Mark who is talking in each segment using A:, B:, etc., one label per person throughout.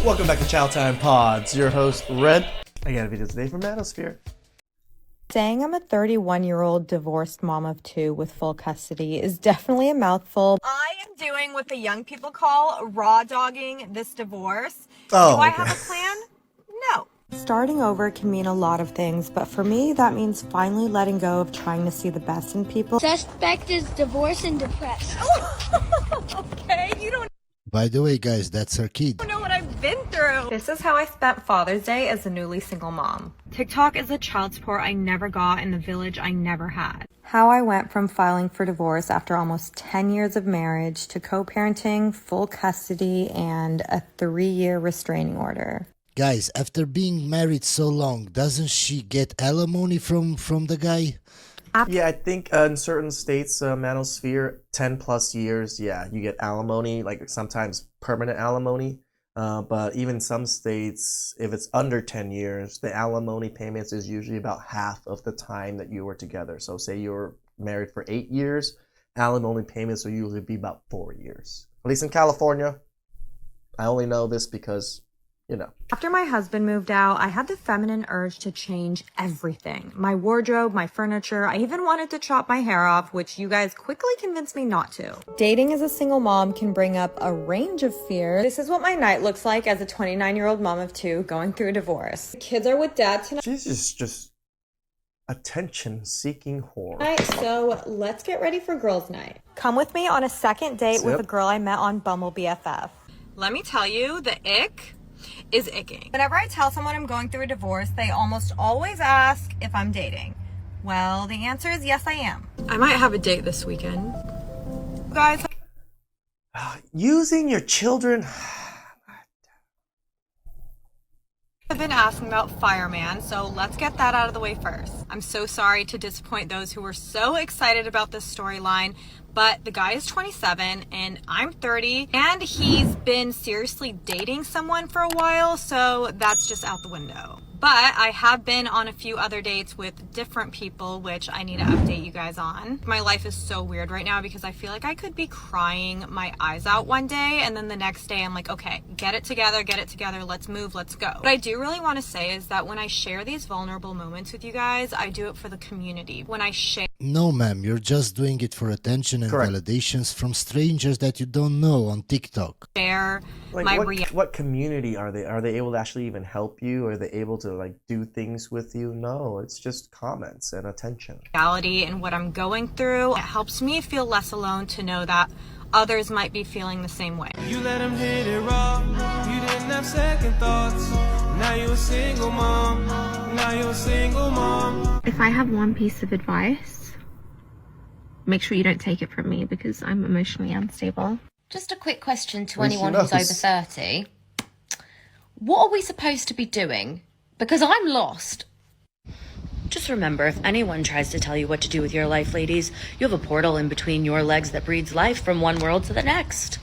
A: Welcome back to Chow Time Pods. Your host, Red. I got a video today from Manosphere.
B: Saying I'm a 31-year-old divorced mom of two with full custody is definitely a mouthful. I am doing what the young people call raw dogging this divorce. Do I have a plan? No. Starting over can mean a lot of things, but for me, that means finally letting go of trying to see the best in people.
C: Suspect is divorced and depressed.
B: Okay, you don't
D: By the way, guys, that's our kid.
B: know what I've been through. This is how I spent Father's Day as a newly single mom. TikTok is the child support I never got in the village I never had. How I went from filing for divorce after almost 10 years of marriage to co-parenting, full custody, and a 3-year restraining order.
D: Guys, after being married so long, doesn't she get alimony from the guy?
A: Yeah, I think in certain states, Manosphere, 10 plus years, yeah, you get alimony, like sometimes permanent alimony. But even some states, if it's under 10 years, the alimony payments is usually about half of the time that you were together. So say you were married for 8 years, alimony payments will usually be about 4 years. At least in California. I only know this because, you know.
B: After my husband moved out, I had the feminine urge to change everything. My wardrobe, my furniture, I even wanted to chop my hair off, which you guys quickly convinced me not to. Dating as a single mom can bring up a range of fears. This is what my night looks like as a 29-year-old mom of two going through a divorce. The kids are with dad tonight,
A: She's just attention-seeking whore.
B: so let's get ready for girls' night. Come with me on a second date with a girl I met on Bumble BFF. Let me tell you, the ick is icking. Whenever I tell someone I'm going through a divorce, they almost always ask if I'm dating. Well, the answer is yes, I am. I might have a date this weekend. Guys,
A: Using your children.
B: I've been asking about Fireman, so let's get that out of the way first. I'm so sorry to disappoint those who were so excited about this storyline, but the guy is 27 and I'm 30, and he's been seriously dating someone for a while, so that's just out the window. But I have been on a few other dates with different people, which I need to update you guys on. My life is so weird right now because I feel like I could be crying my eyes out one day, and then the next day I'm like, okay, get it together, let's move, let's go. What I do really want to say is that when I share these vulnerable moments with you guys, I do it for the community. When I share...
D: No, ma'am, you're just doing it for attention and
A: Correct.
D: validations from strangers that you don't know on TikTok.
A: What community are they? Are they able to actually even help you? Are they able to like do things with you? No, it's just comments and attention.
B: reality and what I'm going through, it helps me feel less alone to know that others might be feeling the same way.
E: You let him hit it raw. You didn't have second thoughts. Now you're a single mom.
F: If I have one piece of advice, make sure you don't take it from me because I'm emotionally unstable.
G: Just a quick question to
A: Well, she
G: anyone who's
A: knows.
G: over 30. What are we supposed to be doing? Because I'm lost. Just remember, if anyone tries to tell you what to do with your life, ladies, you have a portal in between your legs that breeds life from one world to the next.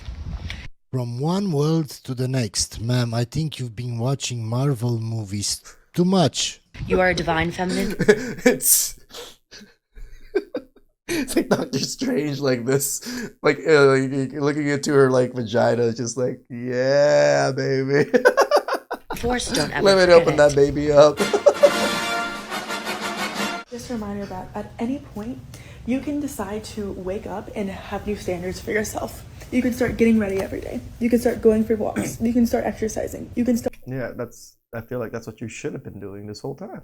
D: From one world to the next. Ma'am, I think you've been watching Marvel movies too much.
G: You are a divine feminine.
A: it's it's like Doctor Strange, like this, like looking into her like vagina, just like, yeah, baby.
G: Force don't ever
A: Let me
G: forget
A: open
G: it.
A: that baby up.
H: Just a reminder that at any point, you can decide to wake up and have new standards for yourself. You can start getting ready every day. You can start going for walks. You can start exercising. You can start
A: Yeah, I feel like that's what you should have been doing this whole time.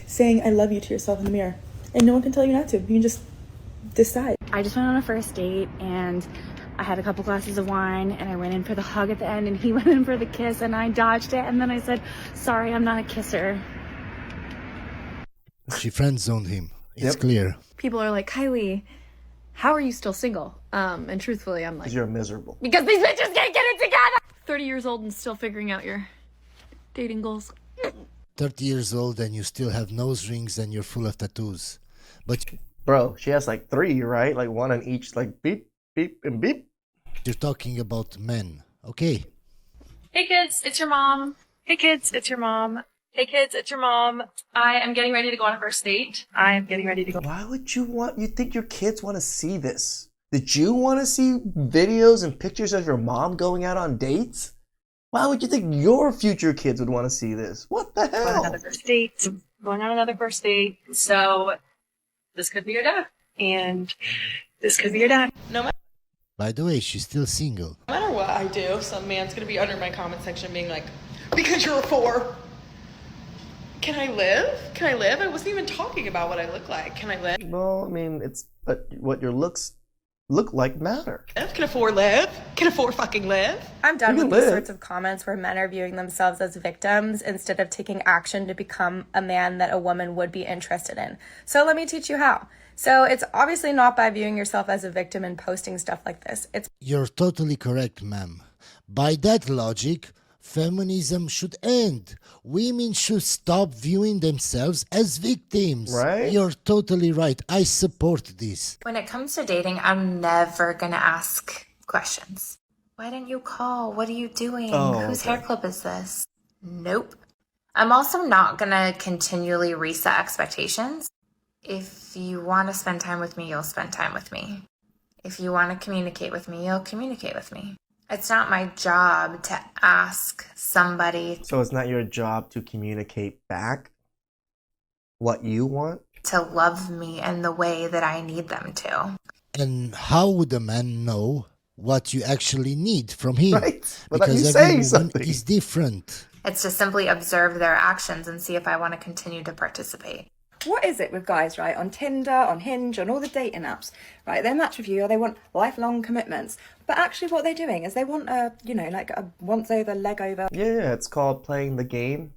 H: saying I love you to yourself in the mirror. And no one can tell you not to. You can just decide.
F: I just went on a first date and I had a couple glasses of wine and I went in for the hug at the end and he went in for the kiss and I dodged it and then I said, sorry, I'm not a kisser.
D: She friend-zoned him. It's
A: Yep.
D: clear.
I: People are like, Kylie, how are you still single? And truthfully, I'm like,
A: Because you're miserable.
I: because these bitches can't get it together. 30 years old and still figuring out your dating goals.
D: 30 years old and you still have nose rings and you're full of tattoos. But
A: Bro, she has like 3, right? Like 1 on each, like beep, beep, and beep.
D: you're talking about men, okay?
I: Hey kids, it's your mom. Hey kids, it's your mom. Hey kids, it's your mom. I am getting ready to go on a first date. I am getting ready to go.
A: Why would you think your kids want to see this? Did you want to see videos and pictures of your mom going out on dates? Why would you think your future kids would want to see this? What the
I: On
A: hell?
I: another first date. Going on another first date. So this could be your dad. And this could be your dad. No
D: By the way, she's still single.
H: matter what I do, some man's gonna be under my comment section being like, because you're a 4. Can I live? Can I live? I wasn't even talking about what I look like. Can I live?
A: Well, I mean, but what your looks look like matter.
H: Can a 4 live? Can a 4 fucking live?
F: I'm done
A: You
F: with
A: can
F: these
A: live.
F: sorts of comments where men are viewing themselves as victims instead of taking action to become a man that a woman would be interested in. So let me teach you how. So it's obviously not by viewing yourself as a victim and posting stuff like this. It's
D: You're totally correct, ma'am. By that logic, feminism should end. Women should stop viewing themselves as victims.
A: Right?
D: You're totally right. I support this.
F: when it comes to dating, I'm never going to ask questions. Why didn't you call? What are you doing?
A: Oh,
F: Whose
A: okay.
F: hair clip is this? Nope. I'm also not going to continually reset expectations. If you want to spend time with me, you'll spend time with me. If you want to communicate with me, you'll communicate with me. It's not my job to ask somebody
A: So it's not your job to communicate back what you want?
F: to love me in the way that I need them to.
D: And how would a man know what you actually need from him?
A: Right? Without you
D: Because
A: saying
D: every woman
A: something.
D: is different.
F: It's to simply observe their actions and see if I want to continue to participate.
J: What is it with guys, right? On Tinder, on Hinge, on all the dating apps, right? They match with you or they want lifelong commitments. But actually what they're doing is they want a, you know, like a once over, leg over.
A: Yeah, it's called playing the game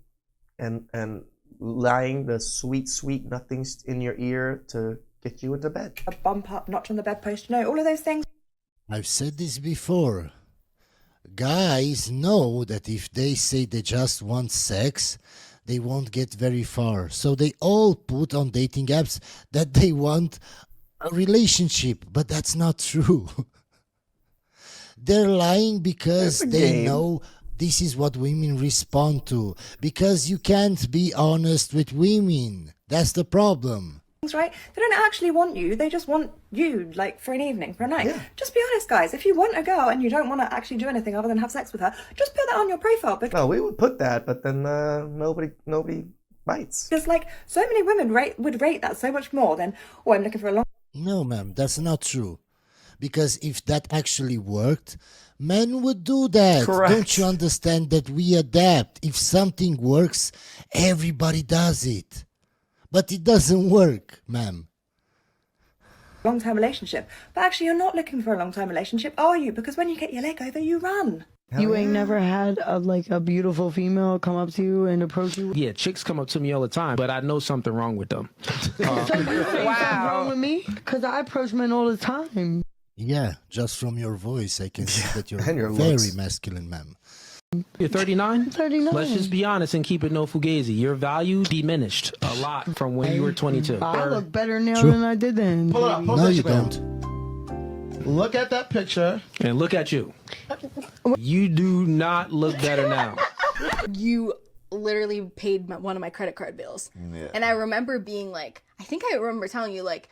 A: and lying the sweet nothings in your ear to get you into bed.
J: A bump up, notch on the bedpost, you know, all of those things.
D: I've said this before. Guys know that if they say they just want sex, they won't get very far. So they all put on dating apps that they want a relationship, but that's not true. They're lying because
A: It's a
D: they
A: game.
D: know this is what women respond to. Because you can't be honest with women. That's the problem.
J: Right? They don't actually want you. They just want you, like, for an evening, for a night.
A: Yeah.
J: Just be honest, guys. If you want a girl and you don't want to actually do anything other than have sex with her, just put that on your profile.
A: No, we would put that, but then nobody bites.
J: Because, like, so many women would rate that so much more than, oh, I'm looking for a long
D: No, ma'am, that's not true. Because if that actually worked, men would do that.
A: Correct.
D: Don't you understand that we adapt? If something works, everybody does it. But it doesn't work, ma'am.
J: long-term relationship. But actually, you're not looking for a long-term relationship, are you? Because when you get your leg over, you run.
K: You ain't never had a beautiful female come up to you and approach you?
E: Yeah, chicks come up to me all the time, but I know something wrong with them.
K: Something wrong with me? Because I approach men all the time.
D: Yeah, just from your voice, I can see that you're
A: and your
D: very
A: looks.
D: masculine, ma'am.
E: You're 39?
K: 39.
E: Let's just be honest and keep it no fugazi. Your value diminished a lot from when you were 22.
K: I look better now
D: True.
K: than I did then.
L: Pull it up. Pull
D: No,
L: that
D: you
L: shit down.
D: don't.
L: Look at that picture.
E: And look at you. You do not look better now.
M: You literally paid one of my credit card bills.
L: Yeah.
M: And I remember being like, I think I remember telling you, like,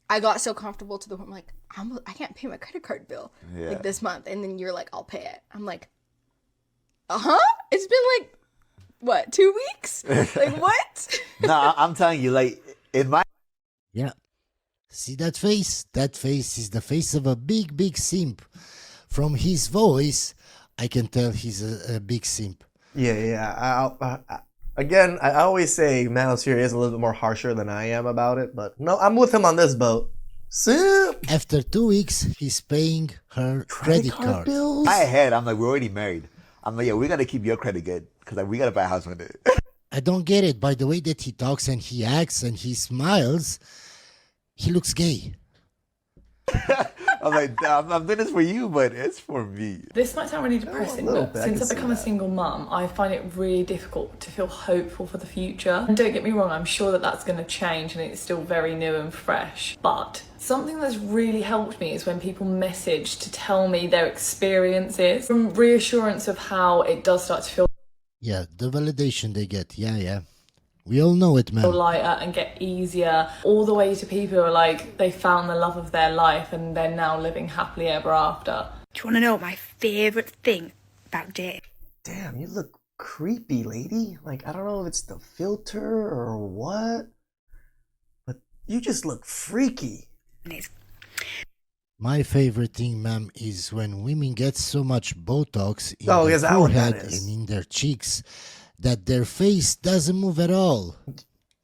M: I got so comfortable to the point, I'm like, I can't pay my credit card bill like this month. And then you're like, I'll pay it. I'm like, it's been like, what, 2 weeks? Like, what?
L: No, I'm telling you, like, in my...
D: Yeah. See that face? That face is the face of a big, big simp. From his voice, I can tell he's a big simp.
A: Yeah. Again, I always say Manosphere is a little bit more harsher than I am about it, but no, I'm with him on this boat. Simp!
D: After 2 weeks, he's paying her credit card.
A: bills?
L: My head, I'm like, we're already married. I'm like, yeah, we gotta keep your credit good, because like, we gotta buy a house with it.
D: I don't get it. By the way that he talks and he acts and he smiles, he looks gay.
L: I'm like, I'm doing this for you, but it's for me.
H: This might sound really depressing,
A: little
H: but
A: bit, I
H: since
A: can
H: I've
A: see
H: become a
A: that.
H: single mum, I find it really difficult to feel hopeful for the future. And don't get me wrong, I'm sure that that's going to change and it's still very new and fresh. But something that's really helped me is when people message to tell me their experiences, from reassurance of how it does start to feel
D: Yeah, the validation they get. Yeah. We all know it, man.
H: lighter and get easier, all the way to people who are like, they found the love of their life and they're now living happily ever after.
C: Do you want to know what my favourite thing about dating?
A: damn, you look creepy, lady. Like, I don't know if it's the filter or what, but you just look freaky.
D: My favorite thing, ma'am, is when women get so much Botox in
A: Oh,
D: their
A: is that what that
D: forehead
A: is?
D: and in their cheeks that their face doesn't move at all.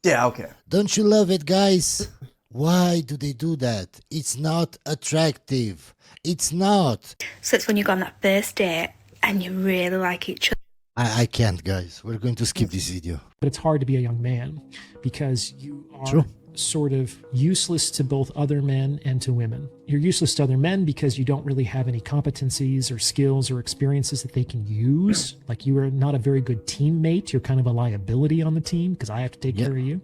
A: Yeah, okay.
D: Don't you love it, guys? Why do they do that? It's not attractive. It's not.
N: So it's when you go on that first date and you really like each other.
D: I can't, guys. We're going to skip this video.
O: But it's hard to be a young man because you are
D: True.
O: sort of useless to both other men and to women. You're useless to other men because you don't really have any competencies or skills or experiences that they can use. Like, you are not a very good teammate. You're kind of a liability on the team because I have to take care of you.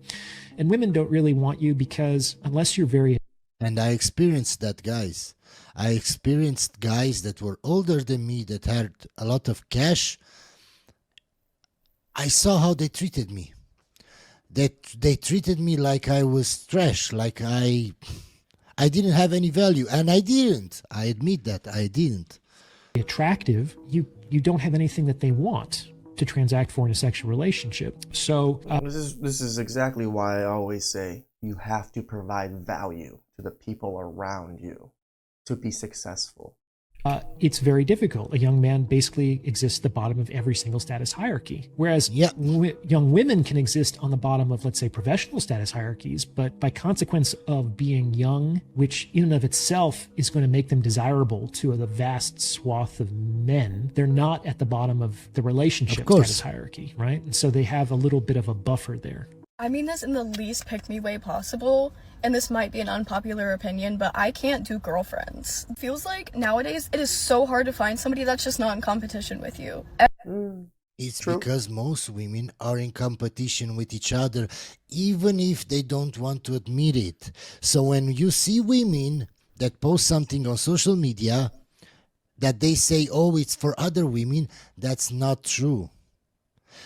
O: And women don't really want you because unless you're very...
D: And I experienced that, guys. I experienced guys that were older than me that had a lot of cash. I saw how they treated me. That they treated me like I was trash, like I didn't have any value, and I didn't. I admit that I didn't.
O: attractive, you don't have anything that they want to transact for in a sexual relationship. So
A: this is exactly why I always say you have to provide value to the people around you to be successful.
O: It's very difficult. A young man basically exists at the bottom of every single status hierarchy, whereas young women can exist on the bottom of, let's say, professional status hierarchies, but by consequence of being young, which in and of itself is going to make them desirable to the vast swath of men, they're not at the bottom of the relationship status hierarchy, right? And so they have a little bit of a buffer there.
P: I mean this in the least pick-me way possible, and this might be an unpopular opinion, but I can't do girlfriends. It feels like nowadays it is so hard to find somebody that's just not in competition with you.
D: It's because most women are in competition with each other, even if they don't want to admit it. So when you see women that post something on social media that they say, oh, it's for other women, that's not true.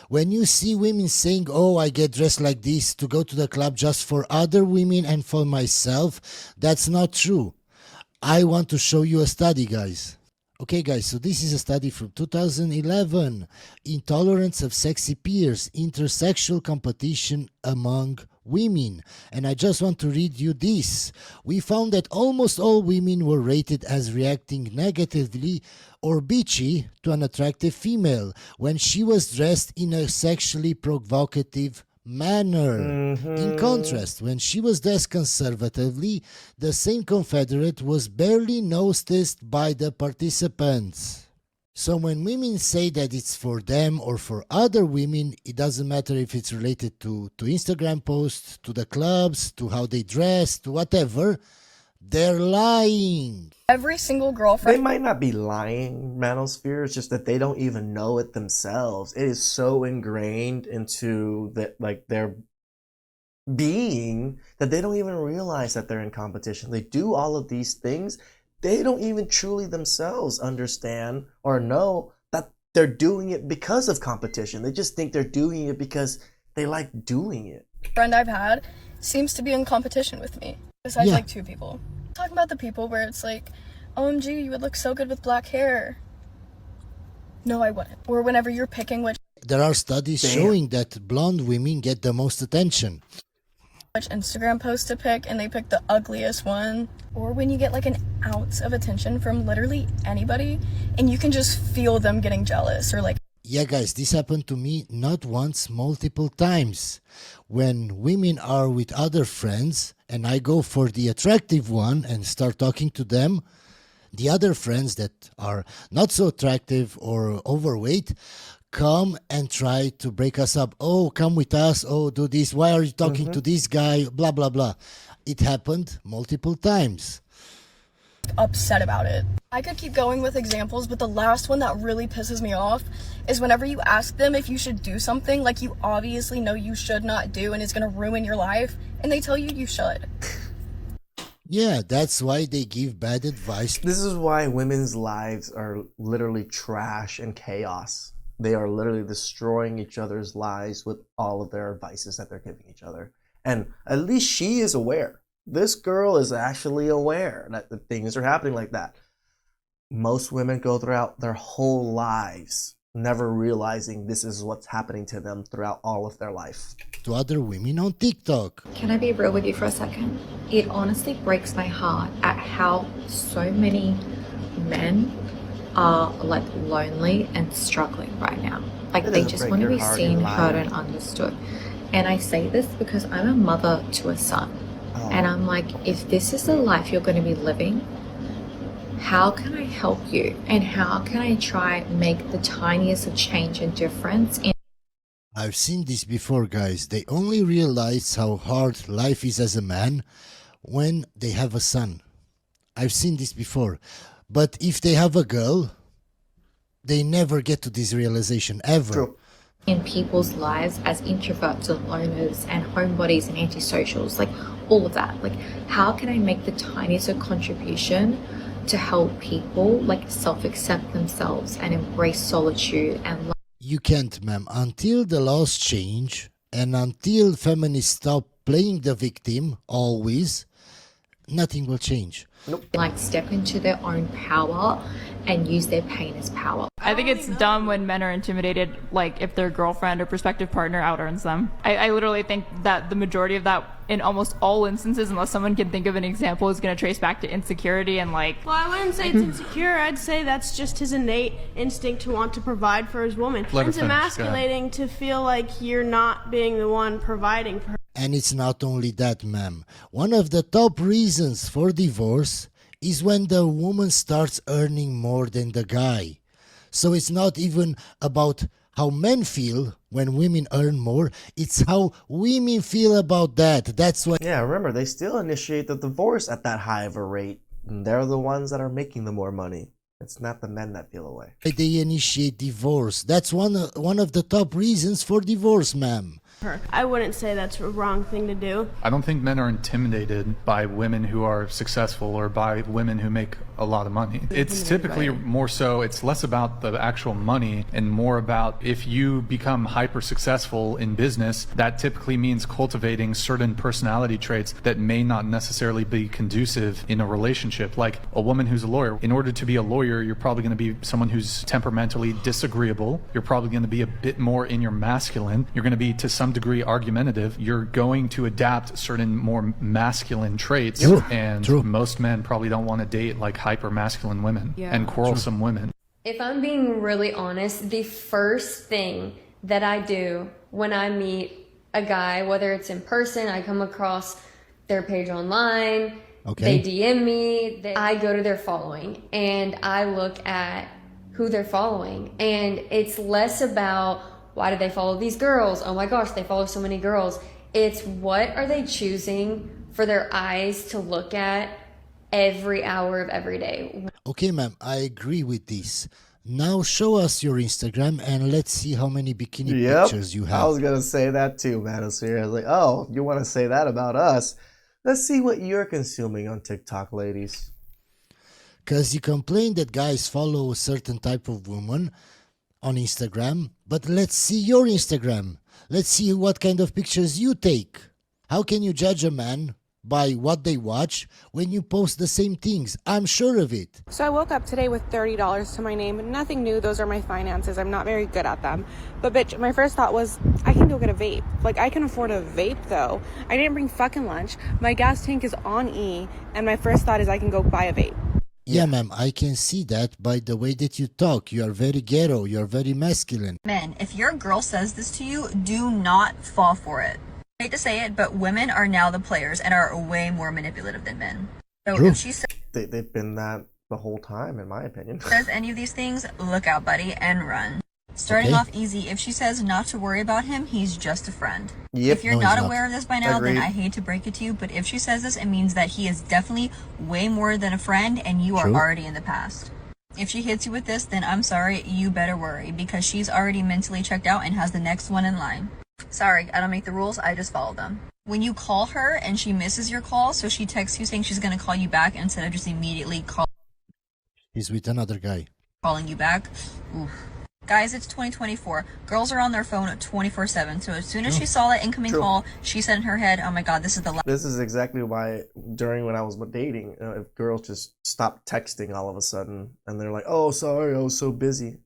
D: When you see women saying, oh, I get dressed like this to go to the club just for other women and for myself, that's not true. I want to show you a study, guys. Okay, guys, so this is a study from 2011. Intolerance of sexy peers, intersexual competition among women. And I just want to read you this. We found that almost all women were rated as reacting negatively or bitchy to an attractive female when she was dressed in a sexually provocative manner. In contrast, when she was dressed conservatively, the same confederate was barely noticed by the participants. So when women say that it's for them or for other women, it doesn't matter if it's related to Instagram posts, to the clubs, to how they dress, to whatever, they're lying.
P: Every single girlfriend...
A: They might not be lying, Manosphere. It's just that they don't even know it themselves. It is so ingrained into their being that they don't even realize that they're in competition. They do all of these things. They don't even truly themselves understand or know that they're doing it because of competition. They just think they're doing it because they like doing it.
P: Friend I've had seems to be in competition with me, besides like two people. Talking about the people where it's like, OMG, you would look so good with black hair. No, I wouldn't. Or whenever you're picking which...
D: There are studies showing that blonde women get the most attention.
P: Which Instagram post to pick, and they pick the ugliest one. Or when you get like an ounce of attention from literally anybody, and you can just feel them getting jealous or like...
D: Yeah, guys, this happened to me not once, multiple times. When women are with other friends and I go for the attractive one and start talking to them, the other friends that are not so attractive or overweight come and try to break us up. Oh, come with us. Oh, do this. Why are you talking to this guy? Blah, blah, blah. It happened multiple times.
P: Upset about it. I could keep going with examples, but the last one that really pisses me off is whenever you ask them if you should do something like you obviously know you should not do and it's going to ruin your life, and they tell you you should.
D: Yeah, that's why they give bad advice.
A: This is why women's lives are literally trash and chaos. They are literally destroying each other's lives with all of their advices that they're giving each other. And at least she is aware. This girl is actually aware that the things are happening like that. Most women go throughout their whole lives never realizing this is what's happening to them throughout all of their life.
D: To other women on TikTok.
Q: Can I be real with you for a second? It honestly breaks my heart at how so many men are like lonely and struggling right now. Like they just want to be seen, heard, and understood. And I say this because I'm a mother to a son. And I'm like, if this is the life you're going to be living, how can I help you? And how can I try make the tiniest of change and difference in
D: I've seen this before, guys. They only realize how hard life is as a man when they have a son. I've seen this before. But if they have a girl, they never get to this realization, ever.
A: True.
Q: in people's lives as introverts and loners and homebodies and antisocials, like all of that. Like, how can I make the tiniest of contribution to help people like self-accept themselves and embrace solitude and love?
D: You can't, ma'am. Until the laws change and until feminists stop playing the victim always, nothing will change.
Q: Like, step into their own power and use their pain as power.
R: I think it's dumb when men are intimidated, like if their girlfriend or prospective partner out-earns them. I literally think that the majority of that, in almost all instances, unless someone can think of an example, is going to trace back to insecurity and like...
S: Well, I wouldn't say it's insecure. I'd say that's just his innate instinct to want to provide for his woman. It's emasculating to feel like you're not being the one providing for her.
D: And it's not only that, ma'am. One of the top reasons for divorce is when the woman starts earning more than the guy. So it's not even about how men feel when women earn more, it's how women feel about that. That's what...
A: Yeah, remember, they still initiate the divorce at that high of a rate. And they're the ones that are making the more money. It's not the men that feel away.
D: They initiate divorce. That's one of the top reasons for divorce, ma'am.
S: I wouldn't say that's a wrong thing to do.
T: I don't think men are intimidated by women who are successful or by women who make a lot of money. It's typically more so, it's less about the actual money and more about if you become hyper successful in business, that typically means cultivating certain personality traits that may not necessarily be conducive in a relationship. Like a woman who's a lawyer. In order to be a lawyer, you're probably going to be someone who's temperamentally disagreeable. You're probably going to be a bit more in your masculine. You're going to be to some degree argumentative. You're going to adapt certain more masculine traits. And most men probably don't want to date like hyper masculine women and quarrelsome women.
U: If I'm being really honest, the first thing that I do when I meet a guy, whether it's in person, I come across their page online, they DM me, I go to their following and I look at who they're following. And it's less about why did they follow these girls? Oh my gosh, they follow so many girls. It's what are they choosing for their eyes to look at every hour of every day.
D: Okay, ma'am, I agree with this. Now show us your Instagram and let's see how many bikini pictures you have.
A: I was going to say that too, Manosphere. I was like, oh, you want to say that about us? Let's see what you're consuming on TikTok, ladies.
D: Because you complain that guys follow a certain type of woman on Instagram, but let's see your Instagram. Let's see what kind of pictures you take. How can you judge a man by what they watch when you post the same things? I'm sure of it.
V: So I woke up today with $30 to my name. Nothing new. Those are my finances. I'm not very good at them. But bitch, my first thought was, I can go get a vape. Like, I can afford a vape though. I didn't bring fucking lunch. My gas tank is on E. And my first thought is I can go buy a vape.
D: Yeah, ma'am, I can see that by the way that you talk. You are very ghetto. You are very masculine.
W: Men, if your girl says this to you, do not fall for it. I hate to say it, but women are now the players and are way more manipulative than men. So if she says
A: They've been that the whole time, in my opinion.
W: any of these things, look out, buddy, and run. Starting off easy, if she says not to worry about him, he's just a friend.
A: Yep.
W: If you're not aware of this by now, then I hate to break it to you, but if she says this, it means that he is definitely way more than a friend and you are already in the past. If she hits you with this, then I'm sorry, you better worry, because she's already mentally checked out and has the next one in line. Sorry, I don't make the rules, I just follow them. When you call her and she misses your call, so she texts you saying she's going to call you back instead of just immediately
D: He's with another guy.
W: calling you back. Oof. Guys, it's 2024. Girls are on their phone 24/7. So as soon as she saw that incoming call, she said in her head, "Oh my God, this is the last."
A: This is exactly why during when I was dating, if girls just stop texting all of a sudden and they're like, "Oh, sorry, I was so busy."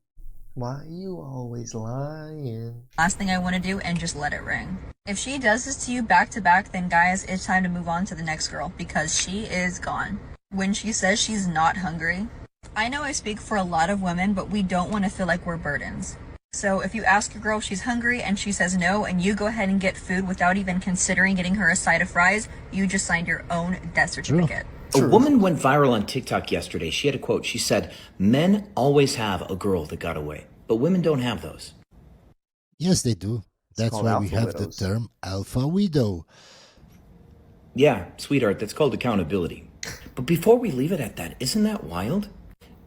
A: Why you always lying?
W: Last thing I want to do, and just let it ring. If she does this to you back to back, then guys, it's time to move on to the next girl because she is gone. When she says she's not hungry, I know I speak for a lot of women, but we don't want to feel like we're burdens. So if you ask your girl if she's hungry and she says no, and you go ahead and get food without even considering getting her a side of fries, you just signed your own death certificate.
B: A woman went viral on TikTok yesterday. She had a quote. She said, "Men always have a girl that got away, but women don't have those."
D: Yes, they do. That's why we have the term alpha widow.
B: Yeah, sweetheart, that's called accountability. But before we leave it at that, isn't that wild?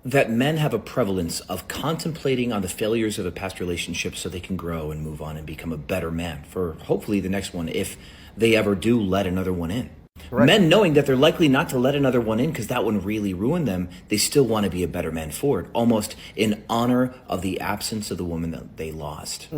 B: That men have a prevalence of contemplating on the failures of a past relationship so they can grow and move on and become a better man for hopefully the next one if they ever do let another one in. Right. Men knowing that they're likely not to let another one in because that one really ruined them, they still want to be a better man for it, almost in honor of the absence of the woman that they lost.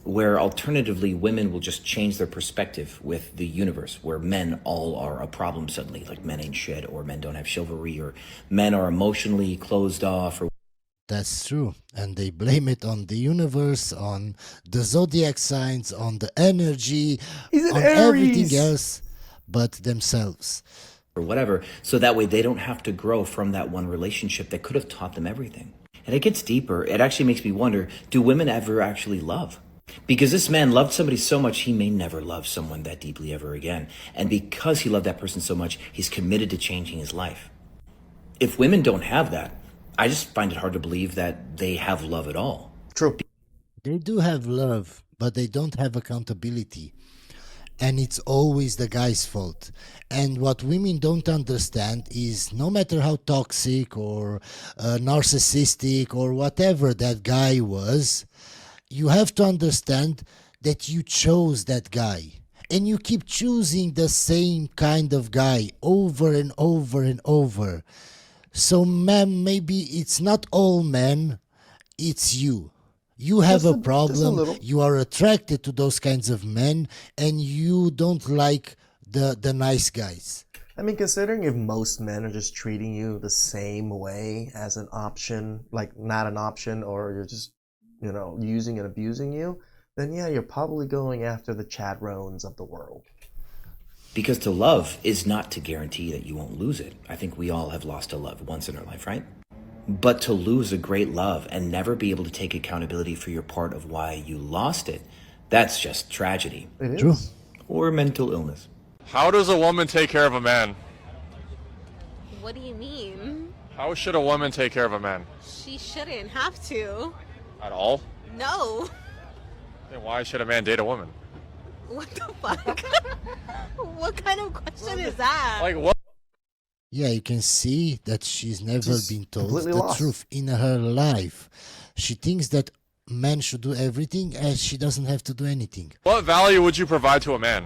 B: Where alternatively, women will just change their perspective with the universe, where men all are a problem suddenly, like men ain't shit, or men don't have chivalry, or men are emotionally closed off. Or
D: That's true. And they blame it on the universe, on the zodiac signs, on the energy, on everything else but themselves.
B: Or whatever, so that way they don't have to grow from that one relationship that could have taught them everything. And it gets deeper. It actually makes me wonder, do women ever actually love? Because this man loved somebody so much, he may never love someone that deeply ever again. And because he loved that person so much, he's committed to changing his life. If women don't have that, I just find it hard to believe that they have love at all.
A: True.
D: They do have love, but they don't have accountability. And it's always the guy's fault. And what women don't understand is no matter how toxic or narcissistic or whatever that guy was, you have to understand that you chose that guy. And you keep choosing the same kind of guy over and over and over. So, ma'am, maybe it's not all men, it's you. You have a problem, you are attracted to those kinds of men, and you don't like the nice guys.
A: I mean, considering if most men are just treating you the same way as an option, like not an option, or you're just, you know, using and abusing you, then yeah, you're probably going after the Chad Rones of the world.
B: Because to love is not to guarantee that you won't lose it. I think we all have lost a love once in our life, right? But to lose a great love and never be able to take accountability for your part of why you lost it, that's just tragedy.
A: It is.
D: True.
B: Or mental illness.
G: How does a woman take care of a man?
I: What do you mean?
G: How should a woman take care of a man?
I: She shouldn't have to.
G: At all?
I: No.
G: Then why should a man date a woman?
I: What the fuck? What kind of question is that?
G: Like what?
D: Yeah, you can see that she's never been told the
A: lost.
D: truth in her life. She thinks that men should do everything and she doesn't have to do anything.
G: What value would you provide to a man?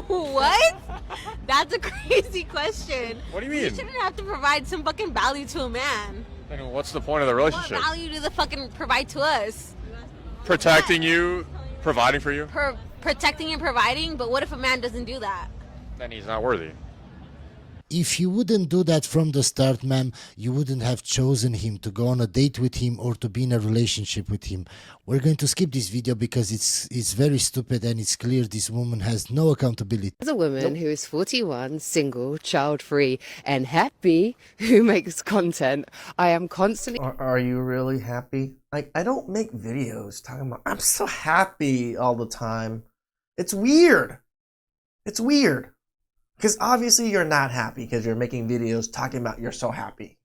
I: What? That's a crazy question.
G: What do you mean?
I: You shouldn't have to provide some fucking value to a man.
G: Then what's the point of the relationship?
I: What value do they fucking provide to us?
G: Protecting you, providing for you?
I: Protecting and providing, but what if a man doesn't do that?
G: Then he's not worthy.
D: If you wouldn't do that from the start, ma'am, you wouldn't have chosen him to go on a date with him or to be in a relationship with him. We're going to skip this video because it's very stupid and it's clear this woman has no accountability.
X: As a woman who is 41, single, child-free and happy, who makes content, I am constantly...
A: Are you really happy? Like, I don't make videos talking about, I'm so happy all the time. It's weird. It's weird. Because obviously you're not happy because you're making videos talking about you're so happy.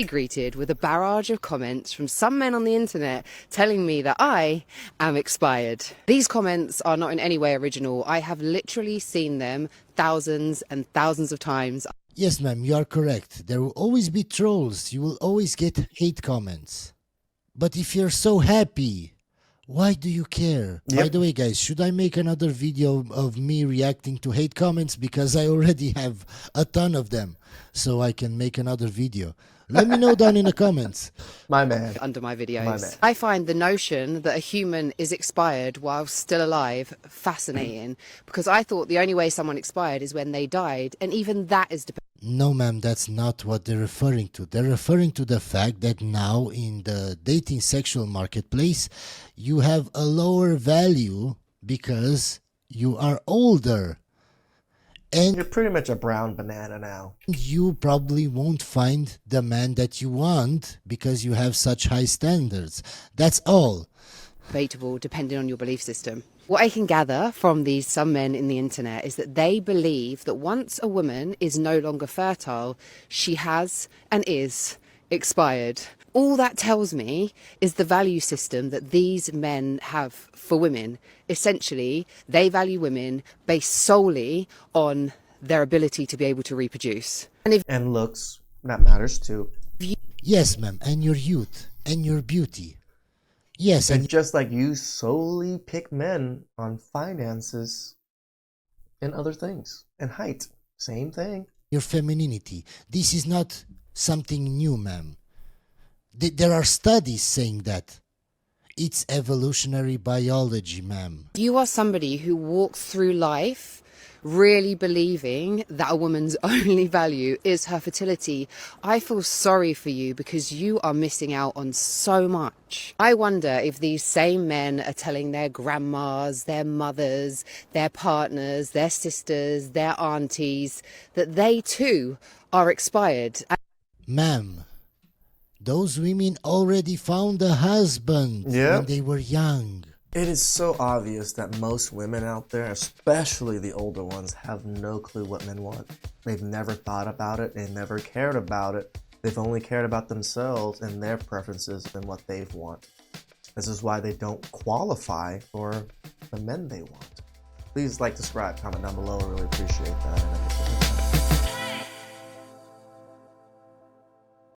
X: Greeted with a barrage of comments from some men on the internet telling me that I am expired. These comments are not in any way original. I have literally seen them thousands and thousands of times.
D: Yes, ma'am, you are correct. There will always be trolls. You will always get hate comments. But if you're so happy, why do you care?
A: Yep.
D: By the way, guys, should I make another video of me reacting to hate comments? Because I already have a ton of them, so I can make another video. Let me know down in the comments.
A: My man.
X: Under my videos.
A: My man.
X: I find the notion that a human is expired while still alive fascinating, because I thought the only way someone expired is when they died, and even that is dependent.
D: No, ma'am, that's not what they're referring to. They're referring to the fact that now in the dating sexual marketplace, you have a lower value because you are older. And
A: you're pretty much a brown banana now.
D: You probably won't find the man that you want because you have such high standards. That's all.
X: Debatable depending on your belief system. What I can gather from these some men in the internet is that they believe that once a woman is no longer fertile, she has and is expired. All that tells me is the value system that these men have for women. Essentially, they value women based solely on their ability to be able to reproduce.
A: And looks, that matters too.
D: Yes, ma'am, and your youth, and your beauty. Yes,
A: and just like you solely pick men on finances and other things. And height, same thing.
D: Your femininity. This is not something new, ma'am. There are studies saying that. It's evolutionary biology, ma'am.
X: You are somebody who walks through life really believing that a woman's only value is her fertility. I feel sorry for you because you are missing out on so much. I wonder if these same men are telling their grandmas, their mothers, their partners, their sisters, their aunties that they too are expired.
D: Ma'am, those women already found a husband when they were young.
A: It is so obvious that most women out there, especially the older ones, have no clue what men want. They've never thought about it. They've never cared about it. They've only cared about themselves and their preferences and what they want. This is why they don't qualify for the men they want. Please like, subscribe, comment down below. I really appreciate that.